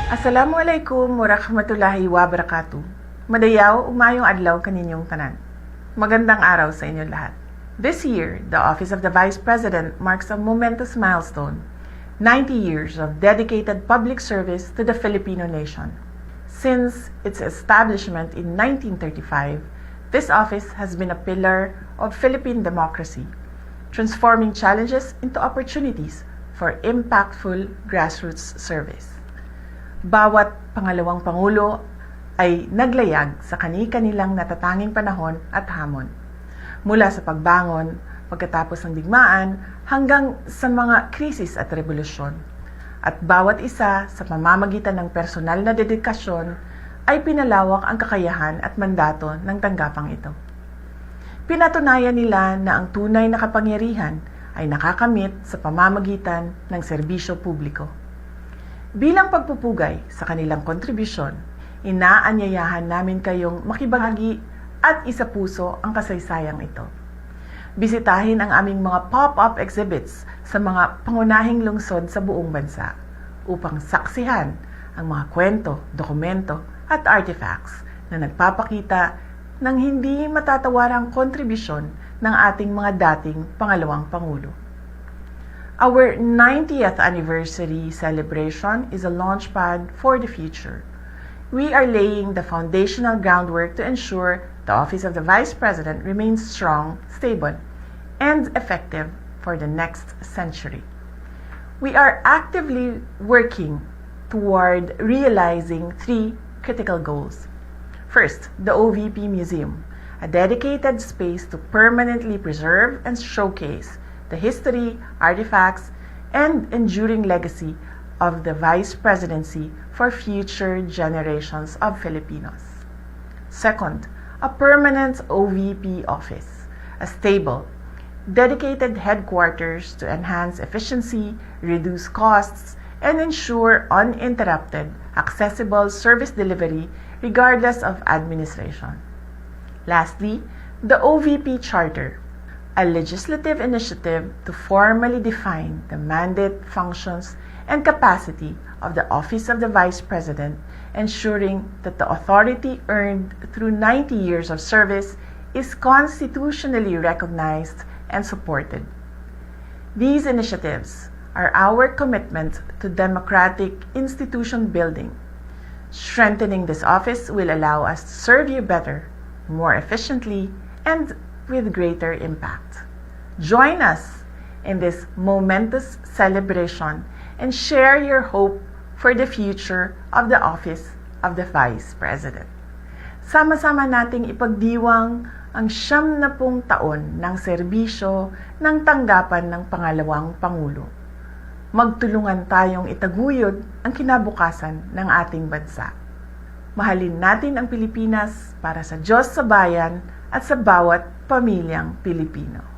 Assalamualaikum warahmatullahi wabarakatuh. Madayaw, umayong adlaw kaninyong tanan. Magandang araw sa inyo lahat. This year, the Office of the Vice President marks a momentous milestone, 90 years of dedicated public service to the Filipino nation. Since its establishment in 1935, this office has been a pillar of Philippine democracy, transforming challenges into opportunities for impactful grassroots service. Bawat pangalawang Pangulo ay naglayag sa kani-kanilang natatanging panahon at hamon. Mula sa pagbangon, pagkatapos ng digmaan, hanggang sa mga krisis at revolusyon. At bawat isa sa pamamagitan ng personal na dedikasyon ay pinalawak ang kakayahan at mandato ng tanggapang ito. Pinatunayan nila na ang tunay na kapangyarihan ay nakakamit sa pamamagitan ng serbisyo publiko. Bilang pagpupugay sa kanilang kontribusyon, inaanyayahan namin kayong makibahagi at isapuso ang kasaysayang ito. Bisitahin ang aming mga pop-up exhibits sa mga pangunahing lungsod sa buong bansa upang saksihan ang mga kwento, dokumento at artifacts na nagpapakita ng hindi matatawarang kontribusyon ng ating mga dating pangalawang Pangulo. Our 90th anniversary celebration is a launchpad for the future. We are laying the foundational groundwork to ensure the Office of the Vice President remains strong, stable, and effective for the next century. We are actively working toward realizing three critical goals. First, the OVP Museum, a dedicated space to permanently preserve and showcase the history, artifacts, and enduring legacy of the Vice Presidency for future generations of Filipinos. Second, a permanent OVP office, a stable, dedicated headquarters to enhance efficiency, reduce costs, and ensure uninterrupted, accessible service delivery regardless of administration. Lastly, the OVP Charter, a legislative initiative to formally define the mandate, functions, and capacity of the Office of the Vice President, ensuring that the authority earned through 90 years of service is constitutionally recognized and supported. These initiatives are our commitment to democratic institution building. Strengthening this office will allow us to serve you better, more efficiently, and with greater impact. Join us in this momentous celebration and share your hope for the future of the Office of the Vice President. Sama-sama nating ipagdiwang ang 70 taon ng serbisyo ng tanggapan ng pangalawang Pangulo. Magtulungan tayong itaguyod ang kinabukasan ng ating bansa. Mahalin natin ang Pilipinas para sa Diyos sa bayan at sa bawat pamilyang Pilipino.